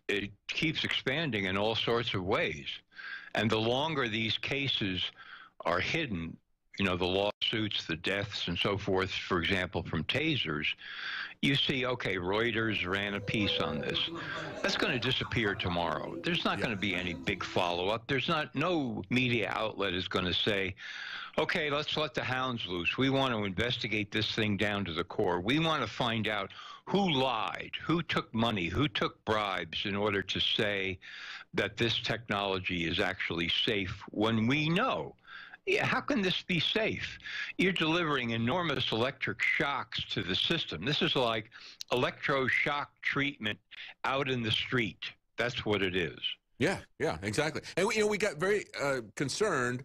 it keeps expanding in all sorts of ways. And the longer these cases are hidden, you know, the lawsuits, the deaths, and so forth, for example, from tasers, you see, okay, Reuters ran a piece on this. That's going to disappear tomorrow. There's not going to be any big follow-up. There's no media outlet is going to say, okay, let's let the hounds loose. We want to investigate this thing down to the core. We want to find out who lied, who took money, who took bribes in order to say that this technology is actually safe when we know. Yeah, how can this be safe? You're delivering enormous electric shocks to the system. This is like electroshock treatment out in the street. That's what it is. Yeah, exactly. And we got very concerned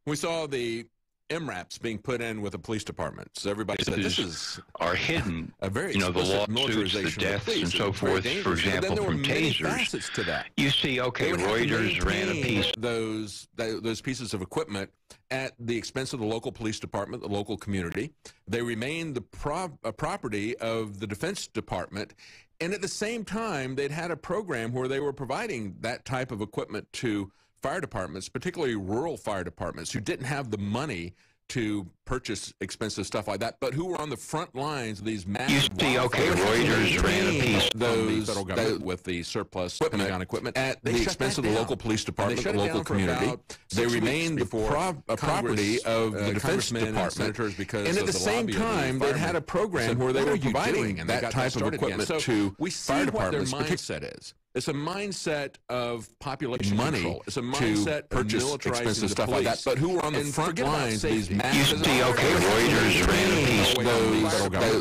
when we saw the MRAPs being put in with the police department. So everybody said this is are hidden. A very the lawsuits, the deaths, and so forth. For example, from tasers. To that. You see, okay, Reuters ran a piece. Those pieces of equipment at the expense of the local police department, the local community. They remain the property of the Defense Department. And at the same time, they'd had a program where they were providing that type of equipment to fire departments, particularly rural fire departments, who didn't have the money to purchase expensive stuff like that, but who were on the front lines of these massive. You see, okay, Reuters ran a piece. The federal government with the surplus Pentagon equipment at the expense of the local police department, the local community. They remained the property of the Defense Department. And at the same time, they had a program where they were providing that type of equipment to fire departments. What their mindset is. It's a mindset of population control. It's a mindset to purchase expensive stuff like that. But who were on the front lines of these massive. You see, okay, Reuters ran a piece.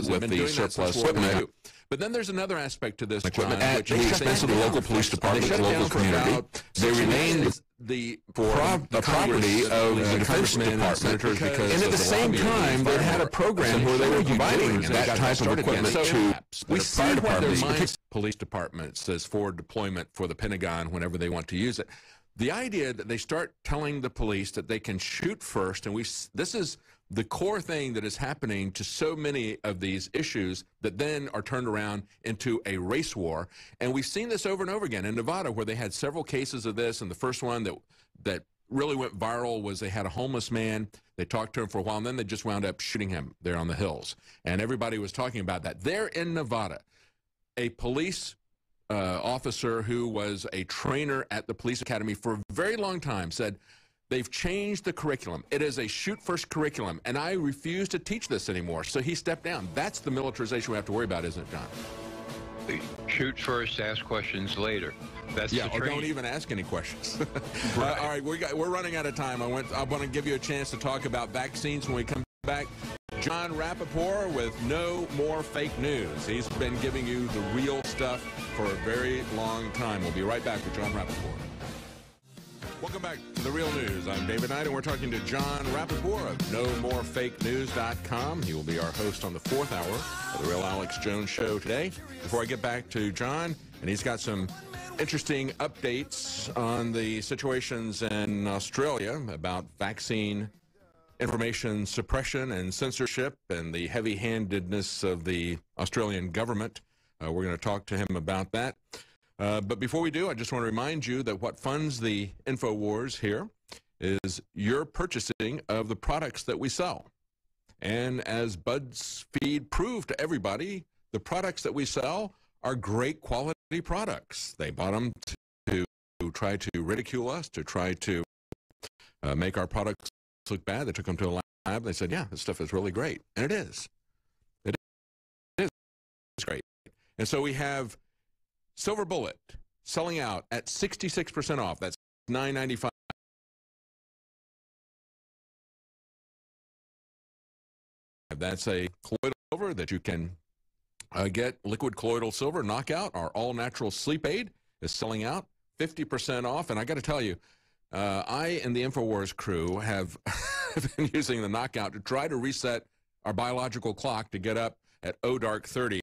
With the surplus equipment. But then there's another aspect to this equipment at the expense of the local police department, the local community. They remained the property of the Defense Department. And at the same time, they had a program where they were providing that type of equipment to fire departments. Police department says forward deployment for the Pentagon whenever they want to use it. The idea that they start telling the police that they can shoot first, and this is the core thing that is happening to so many of these issues that then are turned around into a race war. And we've seen this over and over again in Nevada, where they had several cases of this, and the first one that really went viral was they had a homeless man. They talked to him for a while, and then they just wound up shooting him there on the hills. And everybody was talking about that. There in Nevada, a police officer who was a trainer at the police academy for a very long time said, they've changed the curriculum. It is a shoot-first curriculum, and I refuse to teach this anymore. So he stepped down. That's the militarization we have to worry about, isn't it, John? Shoot first, ask questions later. That's the or don't even ask any questions. Right. All right, we're running out of time. I want to give you a chance to talk about vaccines when we come back. John Rappaport with No More Fake News. He's been giving you the real stuff for a very long time. We'll be right back with John Rappaport. Welcome back to The Real News. I'm David Knight, and we're talking to John Rappaport of NoMoreFakeNews.com. He will be our host on the 4th hour of The Real Alex Jones Show today. Before I get back to John, and he's got some interesting updates on the situations in Australia about vaccine information suppression and censorship and the heavy-handedness of the Australian government. We're going to talk to him about that. But before we do, I just want to remind you that what funds the InfoWars here is your purchasing of the products that we sell. And as BuzzFeed proved to everybody, the products that we sell are great quality products. They bought them to try to ridicule us, to try to make our products look bad. They took them to a lab. They said, yeah, this stuff is really great. And it is. It is great. And so we have Silver Bullet selling out at 66% off. That's $9.95. That's a colloidal silver that you can get. Liquid colloidal silver knockout. Our all-natural sleep aid is selling out 50% off. And I got to tell you, I and the InfoWars crew have been using the knockout to try to reset our biological clock to get up at dark 30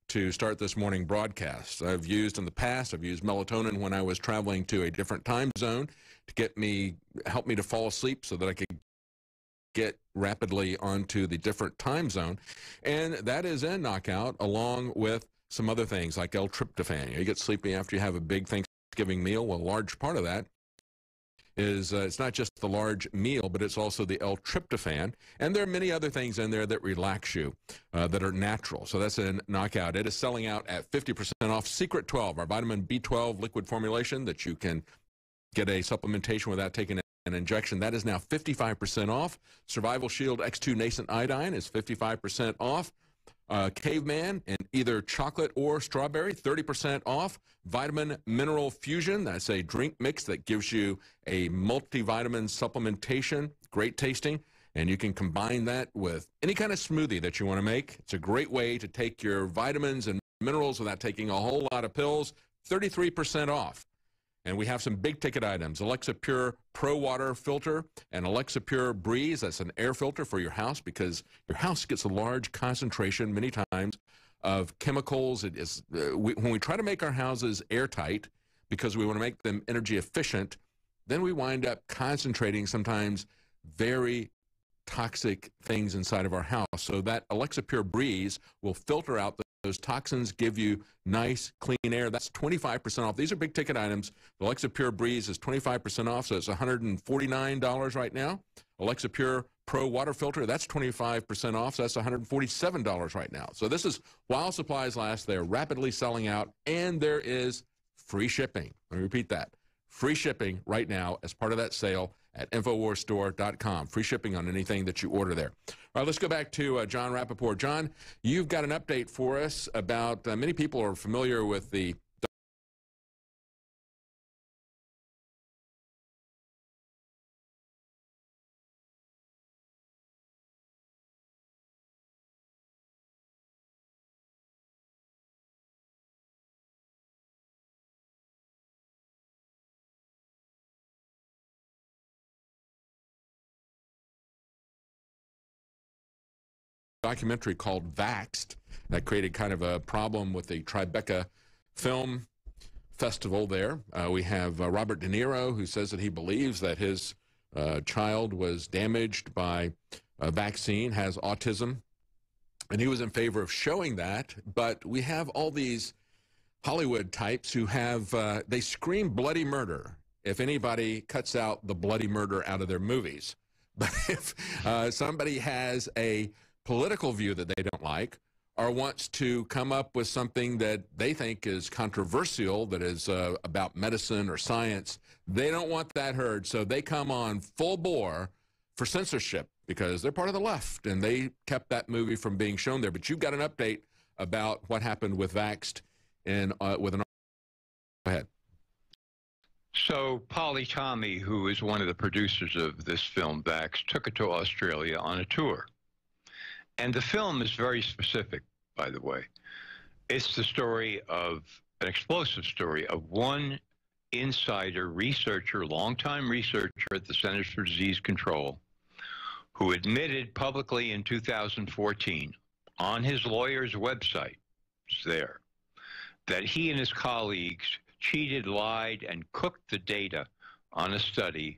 to start this morning broadcast. I've used in the past, I've used melatonin when I was traveling to a different time zone to help me to fall asleep so that I could get rapidly onto the different time zone. And that is in knockout along with some other things like L-tryptophan. You get sleepy after you have a big Thanksgiving meal. Well, a large part of that is it's not just the large meal, but it's also the L-tryptophan. And there are many other things in there that relax you that are natural. So that's a knockout. It is selling out at 50% off. Secret 12, our vitamin B12 liquid formulation that you can get a supplementation without taking an injection. That is now 55% off. Survival Shield X2 Nascent Iodine is 55% off. Caveman in either chocolate or strawberry, 30% off. Vitamin Mineral Fusion, that's a drink mix that gives you a multivitamin supplementation, great tasting, and you can combine that with any kind of smoothie that you want to make. It's a great way to take your vitamins and minerals without taking a whole lot of pills, 33% off. And we have some big ticket items, Alexa Pure Pro Water Filter and Alexa Pure Breeze. That's an air filter for your house because your house gets a large concentration many times of chemicals. It is when we try to make our houses airtight because we want to make them energy efficient, then we wind up concentrating sometimes very toxic things inside of our house. So that Alexa Pure Breeze will filter out those toxins, give you nice, clean air. That's 25% off. These are big ticket items. The Alexa Pure Breeze is 25% off, so it's $149 right now. Alexa Pure Pro Water Filter, that's 25% off, so that's $147 right now. So this is while supplies last. They're rapidly selling out, and there is free shipping. Let me repeat that. Free shipping right now as part of that sale at InfoWarsStore.com. Free shipping on anything that you order there. All right, let's go back to John Rappaport. John, you've got an update for us about many people are familiar with the documentary called Vaxxed that created kind of a problem with the Tribeca Film Festival there. We have Robert De Niro, who says that he believes that his child was damaged by a vaccine, has autism, and he was in favor of showing that. But we have all these Hollywood types who have, they scream bloody murder if anybody cuts out the bloody murder out of their movies. But if somebody has a political view that they don't like or wants to come up with something that they think is controversial, that is about medicine or science, they don't want that heard. So they come on full bore for censorship because they're part of the left, and they kept that movie from being shown there. But you've got an update about what happened with Vaxxed and with an... Go ahead. So Polly Tommy, who is one of the producers of this film, Vaxxed, took it to Australia on a tour. And the film is very specific, by the way. It's the story of an explosive story of one insider researcher, longtime researcher at the Centers for Disease Control, who admitted publicly in 2014 on his lawyer's website, it's there, that he and his colleagues cheated, lied, and cooked the data on a study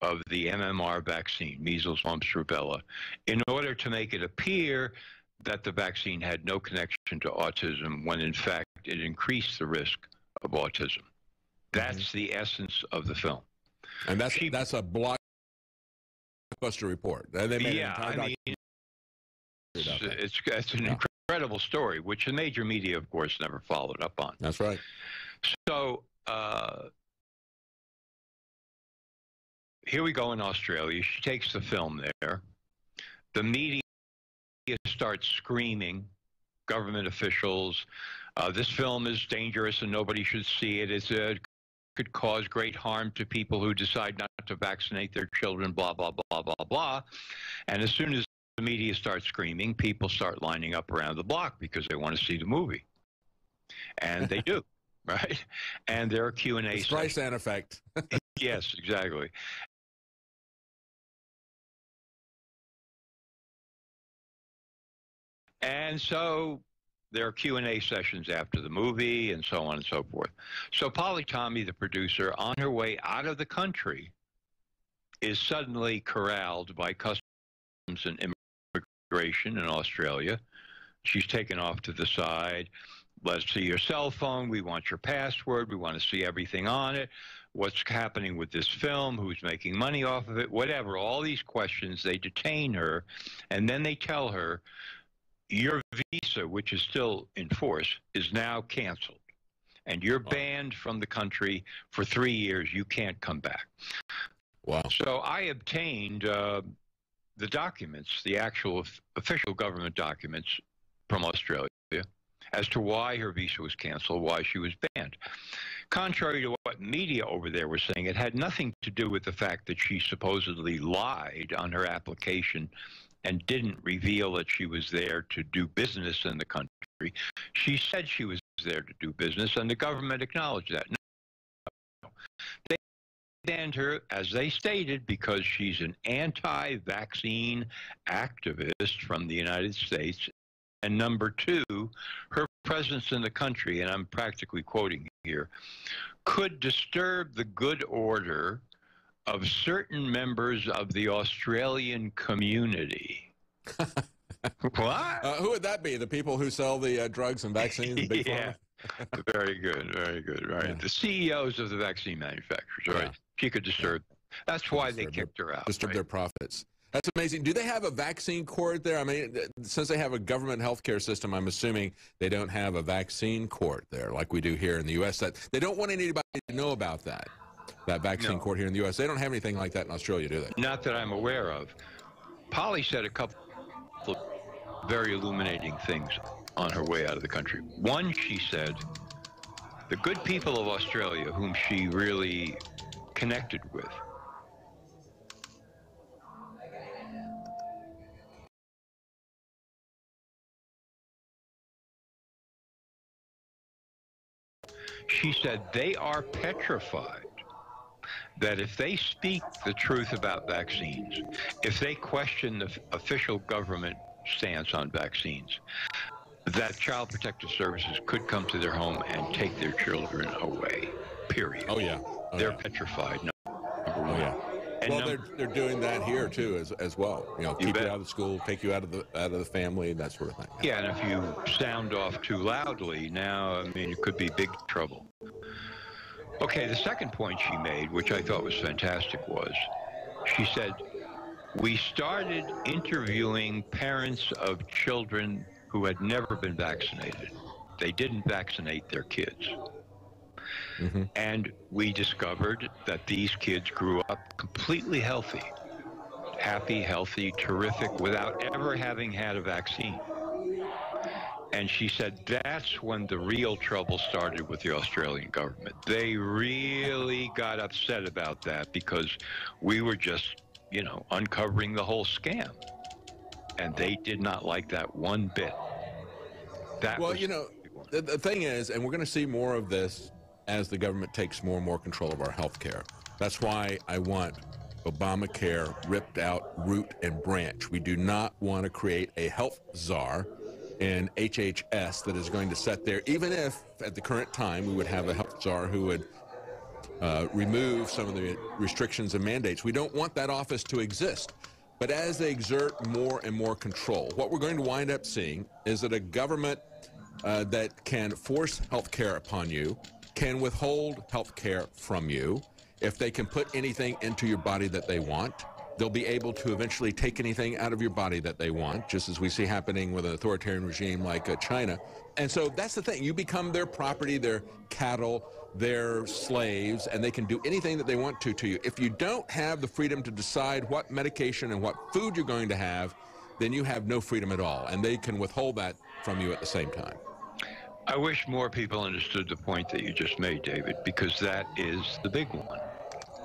of the MMR vaccine, measles, mumps, rubella, in order to make it appear that the vaccine had no connection to autism, when in fact it increased the risk of autism. That's the essence of the film. And that's a blockbuster report. They made it's an incredible story, which the major media, of course, never followed up on. That's right. So here we go in Australia. She takes the film there. The media starts screaming, government officials, this film is dangerous and nobody should see it. It could cause great harm to people who decide not to vaccinate their children, blah, blah, blah, blah, blah. And as soon as the media starts screaming, people start lining up around the block because they want to see the movie. And they do, right? And there are Q&A sessions. Streisand effect. Yes, exactly. And so there are Q&A sessions after the movie and so on and so forth. So Polly Tommy, the producer, on her way out of the country, is suddenly corralled by customs and immigration in Australia. She's taken off to the side. let's see your cell phone. We want your password. We want to see everything on it. What's happening with this film? Who's making money off of it? Whatever. All these questions. They detain her, and then they tell her, your visa, which is still in force, is now canceled, and you're banned from the country for 3 years. You can't come back. Wow. So I obtained the documents, the actual official government documents from Australia, as to why her visa was canceled, why she was banned. Contrary to what media over there were saying, it had nothing to do with the fact that she supposedly lied on her application and didn't reveal that she was there to do business in the country. She said she was there to do business, and the government acknowledged that. No. They banned her, as they stated, because she's an anti-vaccine activist from the United States. And number two, her presence in the country, and I'm practically quoting here, could disturb the good order of certain members of the Australian community. What? Who would that be? The people who sell the drugs and vaccines? And big yeah. Very good, very good. Right. Yeah. The CEOs of the vaccine manufacturers, right? Yeah. She could disturb. That's why they kicked her out. Disturb their profits. That's amazing. Do they have a vaccine court there? I mean, since they have a government healthcare system, I'm assuming they don't have a vaccine court there like we do here in the U.S. That they don't want anybody to know about that vaccine court here in the U.S. They don't have anything like that in Australia, do they? Not that I'm aware of. Polly said a couple of very illuminating things on her way out of the country. One, she said, the good people of Australia, whom she really connected with, she said they are petrified that if they speak the truth about vaccines, if they question the official government stance on vaccines, that Child Protective Services could come to their home and take their children away, period. Oh, yeah. They're petrified, number one. Oh, yeah. And well, they're doing that here too, as well. You know, keep you out of school, take you out of the family, that sort of thing. Yeah, and if you sound off too loudly, now, I mean, it could be big trouble. Okay, the second point she made, which I thought was fantastic, was she said, we started interviewing parents of children who had never been vaccinated. They didn't vaccinate their kids. Mm-hmm. And we discovered that these kids grew up completely healthy, happy, healthy, terrific, without ever having had a vaccine. And she said that's when the real trouble started with the Australian government. They really got upset about that because we were just, you know, uncovering the whole scam. And they did not like that one bit. Well, you know, the thing is, and we're going to see more of this as the government takes more and more control of our health care. That's why I want Obamacare ripped out root and branch. We do not want to create a health czar in HHS that is going to sit there, even if at the current time we would have a health czar who would remove some of the restrictions and mandates. We don't want that office to exist. But as they exert more and more control, what we're going to wind up seeing is that a government that can force health care upon you, can withhold health care from you. If they can put anything into your body that they want, they'll be able to eventually take anything out of your body that they want, just as we see happening with an authoritarian regime like China. And so that's the thing. You become their property, their cattle, their slaves, and they can do anything that they want to you. If you don't have the freedom to decide what medication and what food you're going to have, then you have no freedom at all, and they can withhold that from you at the same time. I wish more people understood the point that you just made, David, because that is the big one.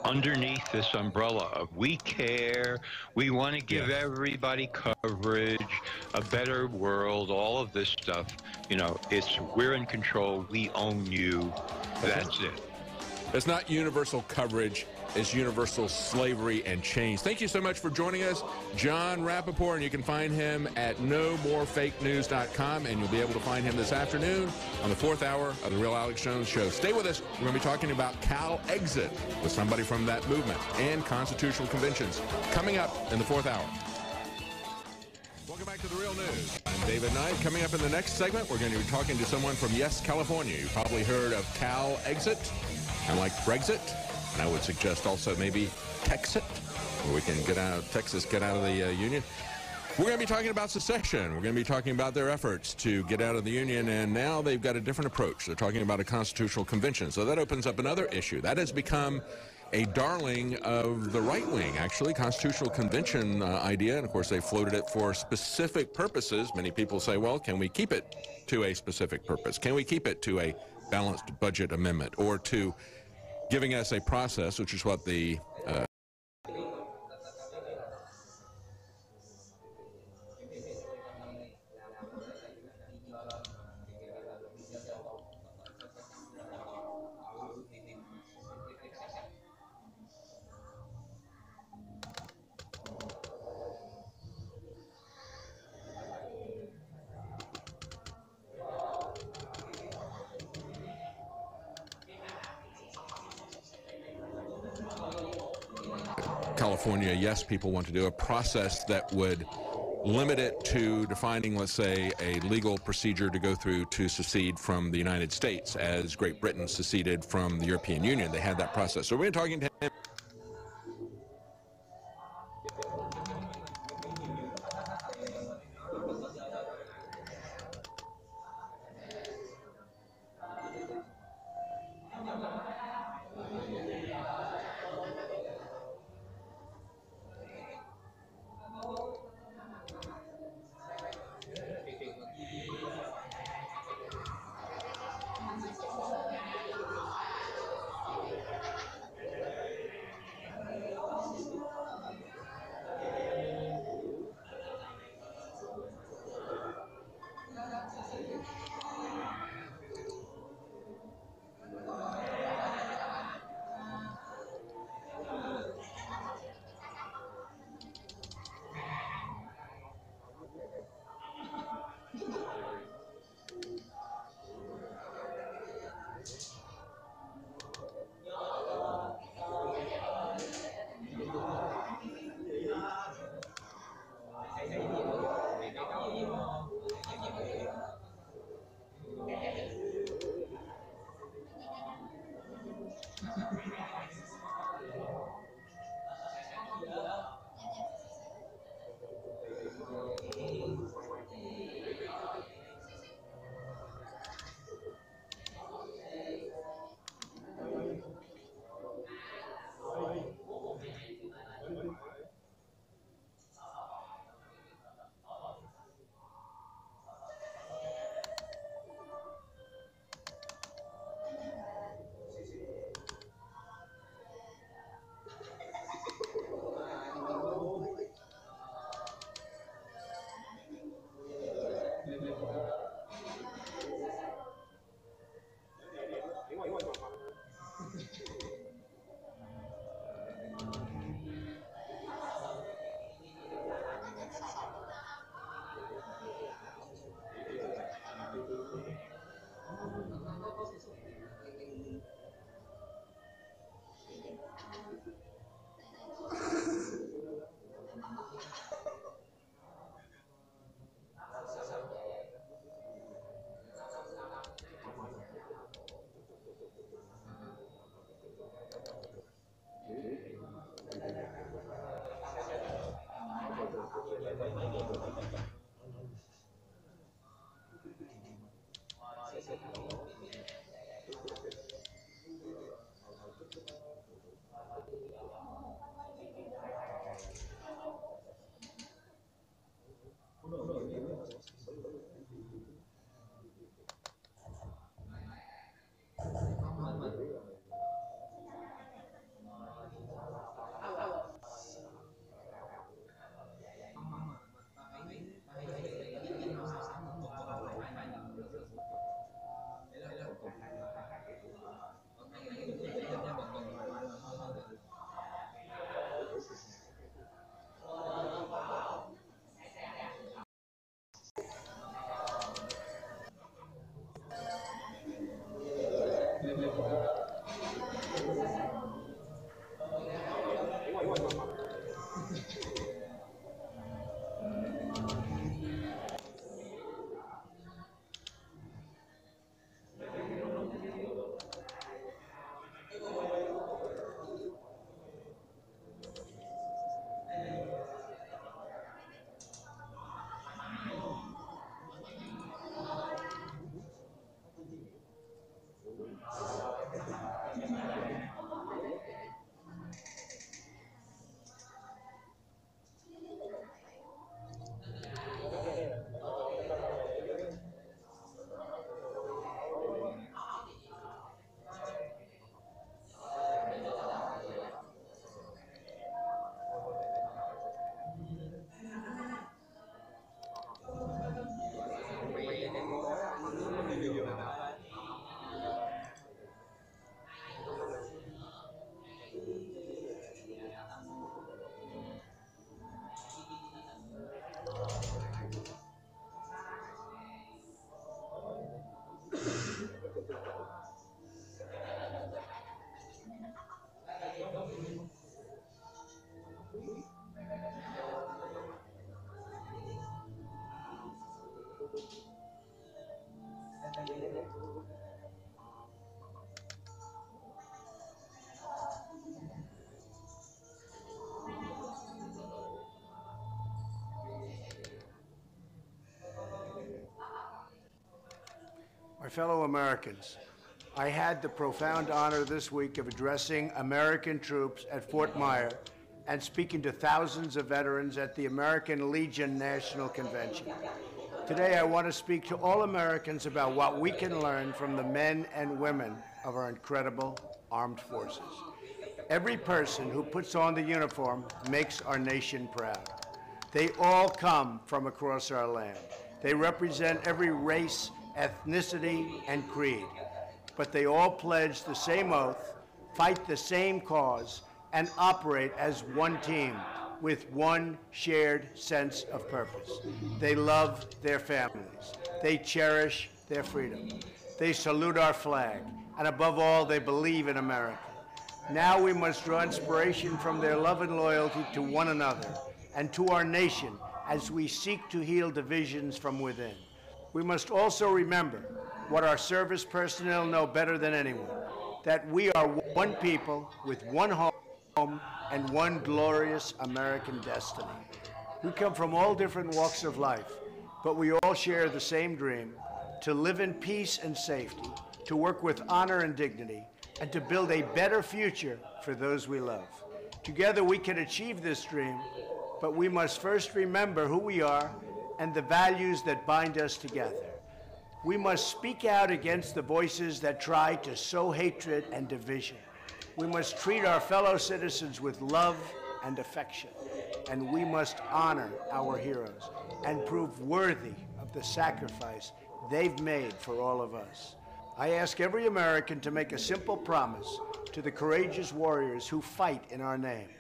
Underneath this umbrella of we care, we want to give everybody coverage, a better world, all of this stuff, you know, it's we're in control, we own you, that's it. It's not universal coverage, it's universal slavery and change. Thank you so much for joining us, John Rappaport, and you can find him at nomorefakenews.com, and you'll be able to find him this afternoon on the 4th hour of The Real Alex Jones Show. Stay with us. We're going to be talking about Cal Exit with somebody from that movement and constitutional conventions coming up in the 4th hour. Welcome back to The Real News. I'm David Knight. Coming up in the next segment, we're going to be talking to someone from Yes, California. You've probably heard of Cal Exit, and like Brexit. And I would suggest also maybe Texit, where we can get out, Texas get out of the Union. We're going to be talking about secession. We're going to be talking about their efforts to get out of the Union, and now they've got a different approach. They're talking about a constitutional convention. So that opens up another issue. That has become a darling of the right wing, actually, constitutional convention idea. And, of course, they floated it for specific purposes. Many people say, well, can we keep it to a specific purpose? Can we keep it to a balanced budget amendment or to giving us a process, which is what the California, yes, people want to do a process that would limit it to defining, let's say, a legal procedure to go through to secede from the United States, as Great Britain seceded from the European Union. They had that process. So we're talking to him. My fellow Americans, I had the profound honor this week of addressing American troops at Fort Myer and speaking to thousands of veterans at the American Legion National Convention. Today, I want to speak to all Americans about what we can learn from the men and women of our incredible armed forces. Every person who puts on the uniform makes our nation proud. They all come from across our land. They represent every race, ethnicity, and creed. But they all pledge the same oath, fight the same cause, and operate as one team with one shared sense of purpose. They love their families. They cherish their freedom. They salute our flag. And above all, they believe in America. Now we must draw inspiration from their love and loyalty to one another and to our nation as we seek to heal divisions from within. We must also remember what our service personnel know better than anyone, that we are one people with one home and one glorious American destiny. We come from all different walks of life, but we all share the same dream: to live in peace and safety, to work with honor and dignity, and to build a better future for those we love. Together we can achieve this dream, but we must first remember who we are and the values that bind us together. We must speak out against the voices that try to sow hatred and division. We must treat our fellow citizens with love and affection, and we must honor our heroes and prove worthy of the sacrifice they've made for all of us. I ask every American to make a simple promise to the courageous warriors who fight in our name.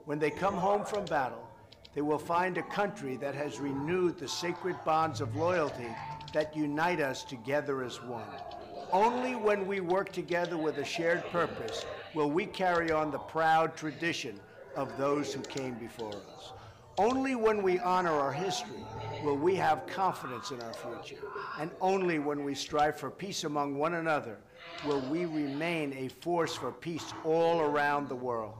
When they come home from battle, they will find a country that has renewed the sacred bonds of loyalty that unite us together as one. Only when we work together with a shared purpose will we carry on the proud tradition of those who came before us. Only when we honor our history will we have confidence in our future. And only when we strive for peace among one another will we remain a force for peace all around the world.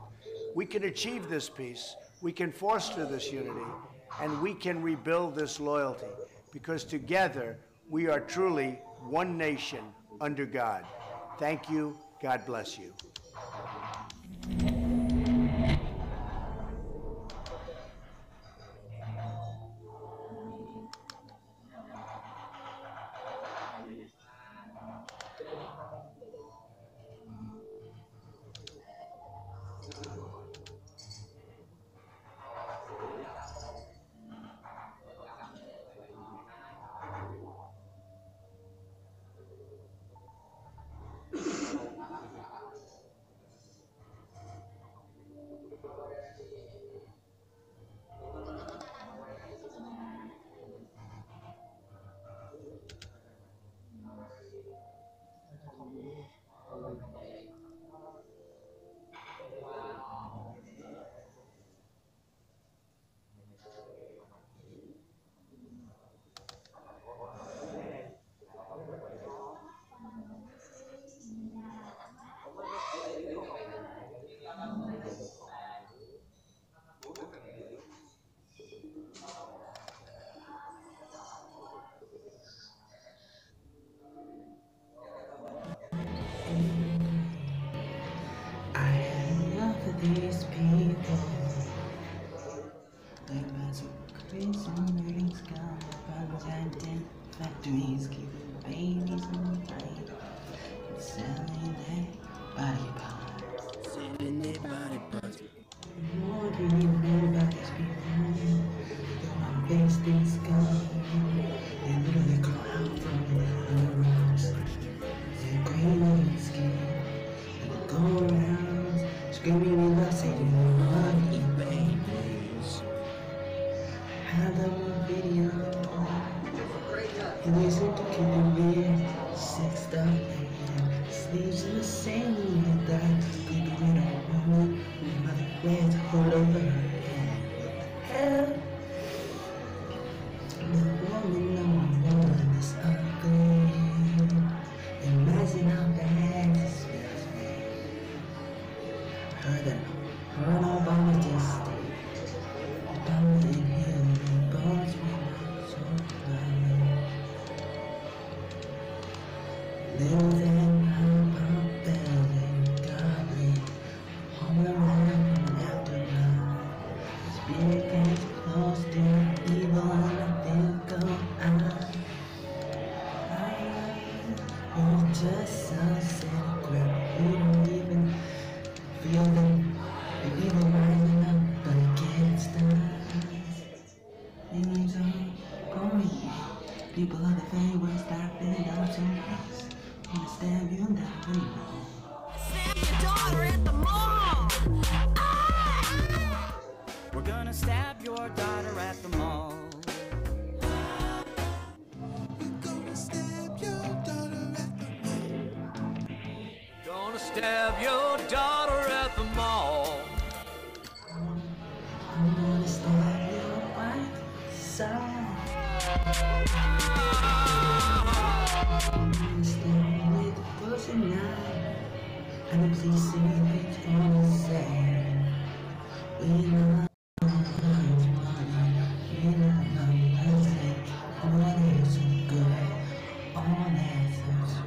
We can achieve this peace, we can foster this unity, and we can rebuild this loyalty, because together we are truly one nation under God. Thank you. God bless you. These people, there was a crazy sky, abandoned factories, keeping babies on the plane, selling their body parts. Selling their body parts. What do you know about these people? They face this sky, they literally call out from the rocks. They're green on the skin, and they go around screaming in the city, run, eat babies. Have them on video. And they seem to keep them being sexed up and sleeves in the same with that. People in a woman with mother wears hold over her head. Hell, the woman number one is ugly. Imagine how bad this feels. Heard that Arnold Obama just Obama in him, boss me so blind. Things are going. People of the fame will start filling out some place. Gonna stab you down the mall. Stab your daughter at the mall. We're gonna stab your daughter at the mall. We're gonna stab your daughter at the mall. Gonna stab your daughter at the mall. I'm gonna stab your white side. I'm gonna stab you with a pussy knife. And the police in the bitch gonna say, we know money, we know nothing. All that's so good, all that's so sweet.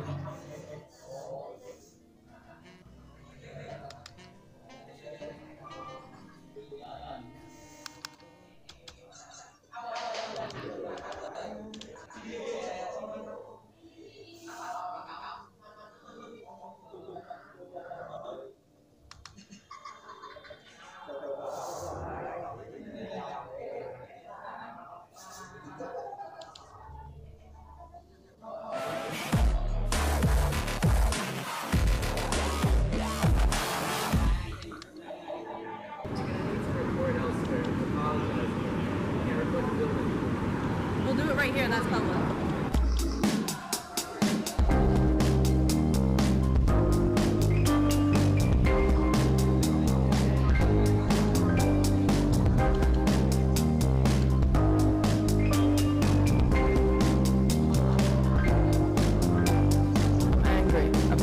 We'll do it right here, that's public.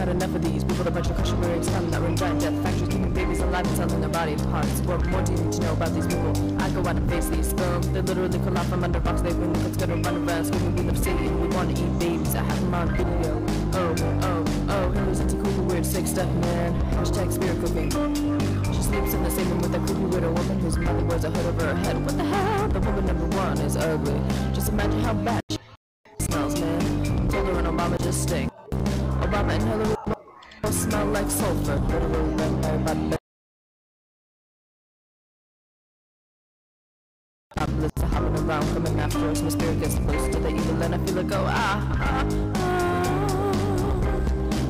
Enough of these people, a bunch of cushion wearing scum that run giant death factories, keeping babies alive and selling their body parts. What more do you need to know about these people? I go out and face these scum. They literally come out from under rocks. They win the cuts, gonna run around screaming, we love Satan, we wanna eat babies. I have them on video. Oh, Hillary's into cool, weird, sick stuff, man. Hashtag spirit cooking. She sleeps in the same room with a creepy widow woman whose mother wears a hood over her head. What the hell? The woman number one is ugly. Just imagine how bad she smells, man. Taylor and Obama just stink. Obama and Hillary both smell like sulfur. Literally, everybody are hopping around, coming after us. My spirit gets close to the evil, and I feel like,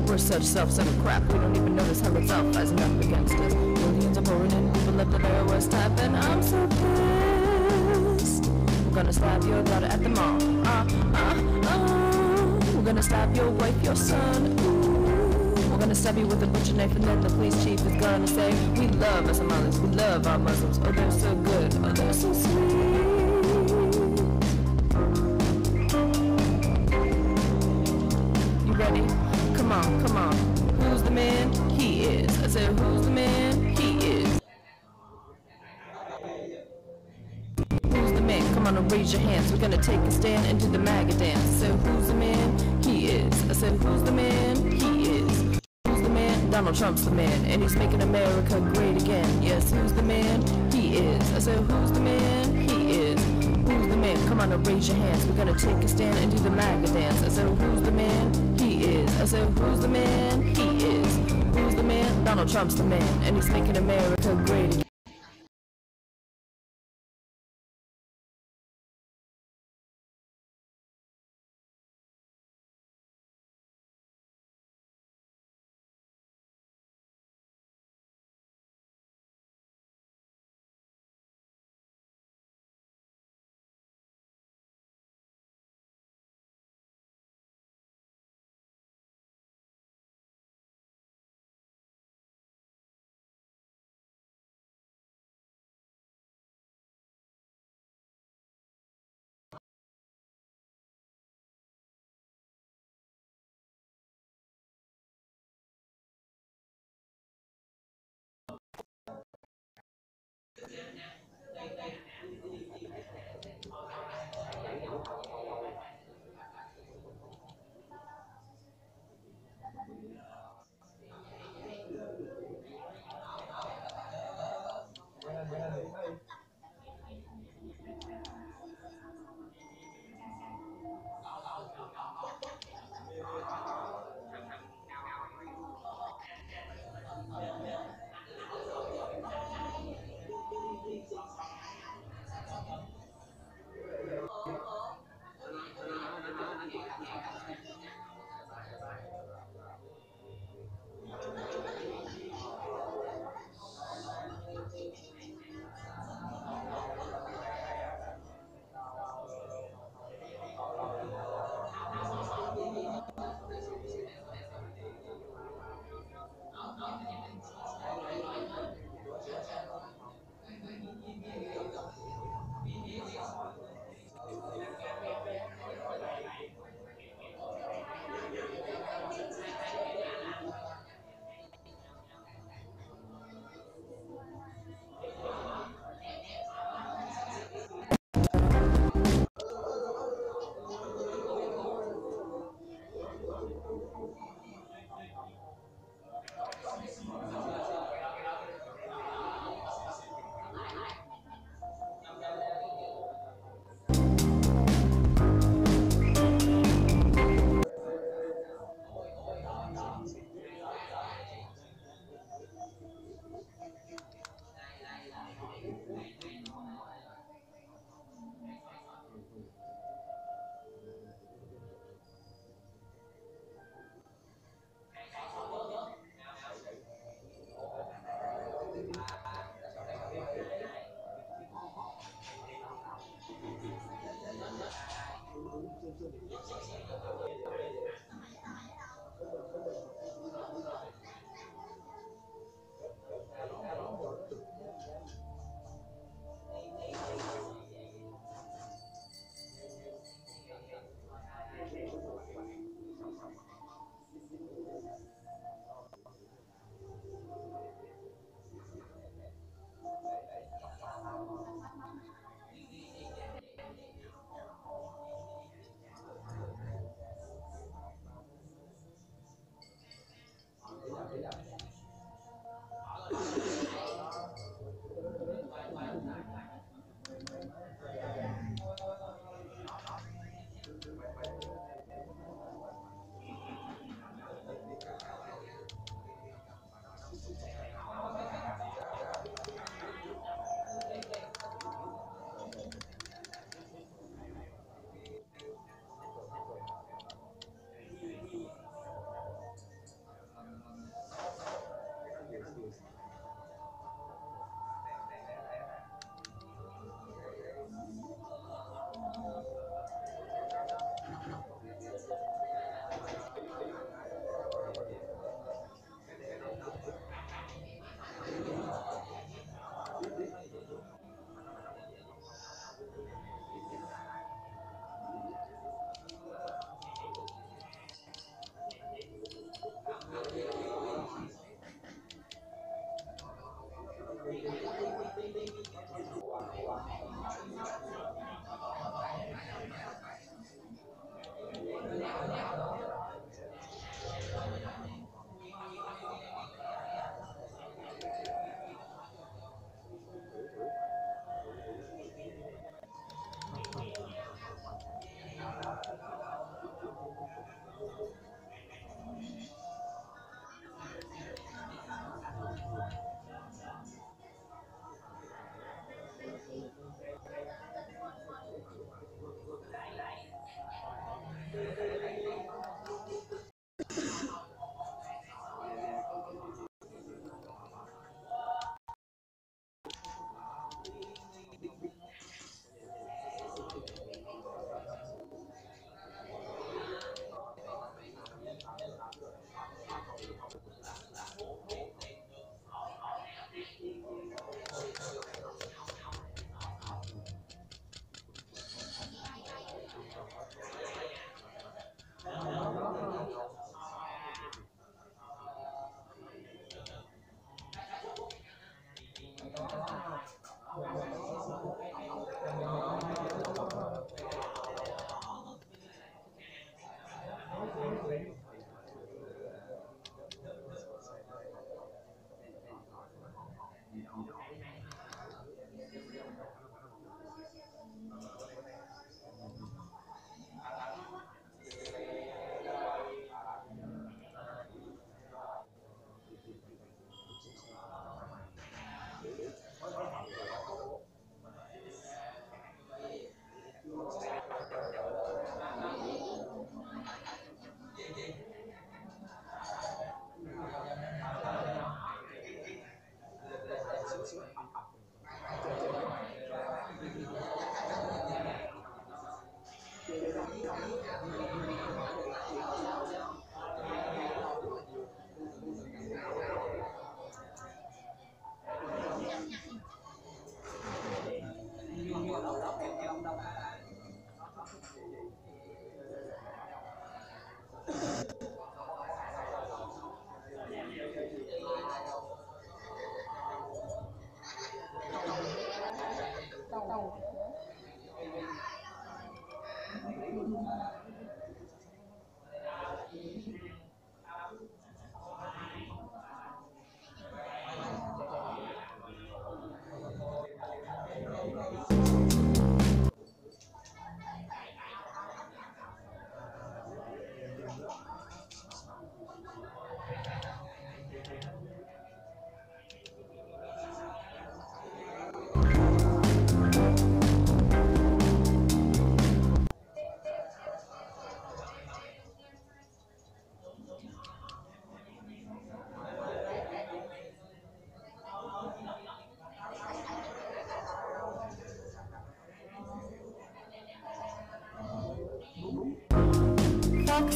we're such self-centered crap. We don't even notice how it's rising up against us. Millions are pouring in, people left the very worst type, and I'm so pissed. We're gonna stab your daughter at the mall. We're gonna stab your wife, your son. We're gonna stab you with a butcher knife, and then the police chief is gonna say, we love our Somalis, we love our Muslims. Oh, they're so good, oh, they're so sweet. You ready? Come on. Who's the man? He is. I said, who's the man? He is. Who's the man? Come on and raise your hands. We're gonna take a stand and do the MAGA dance. I said, who's the man? He is. I said, who's the man? He is. Who's the man? Donald Trump's the man, and he's making America great again. Yes, who's the man? He is. I said, who's the man? He is. Who's the man? Come on and raise your hands. We're gonna take a stand and do the MAGA dance. I said, who's the man? He is. I said, who's the man? He is. Who's the man? Donald Trump's the man, and he's making America great again.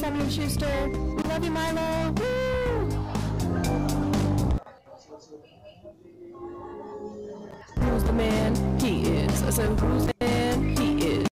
Simon and Schuster. We love you, Milo. Woo! Who's the man? He is. I said, who's the man? He is.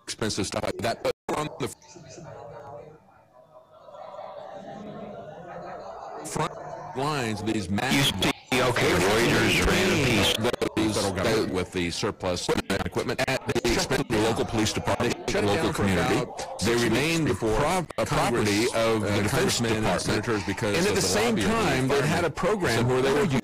Expensive stuff like that, but on the front lines of these massive Reuters ran a piece. with the surplus equipment at the expense of the local police department, local community. They remained the property of the congressmen and senators because, and at the same time, they had a program where they were.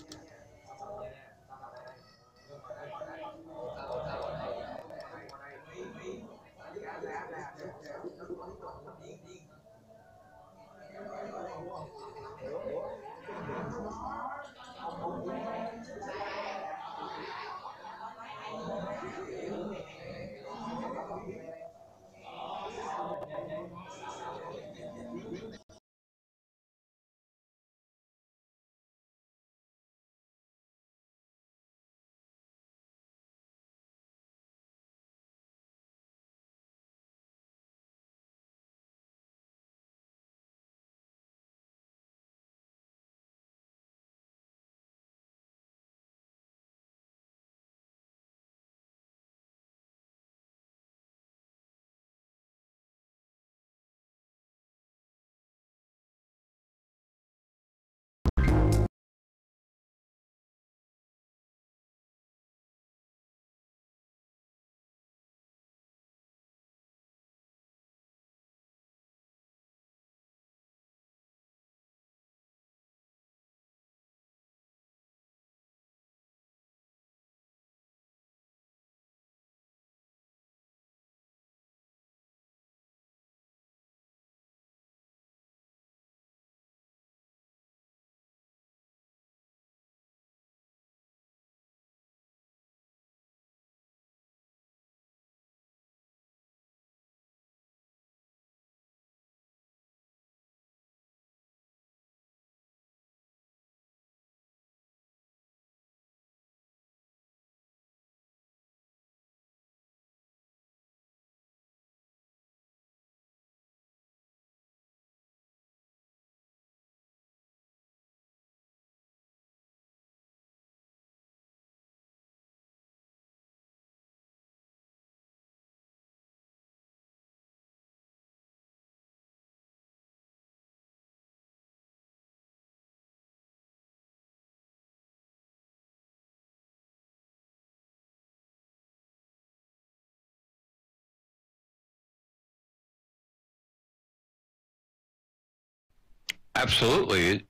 Absolutely.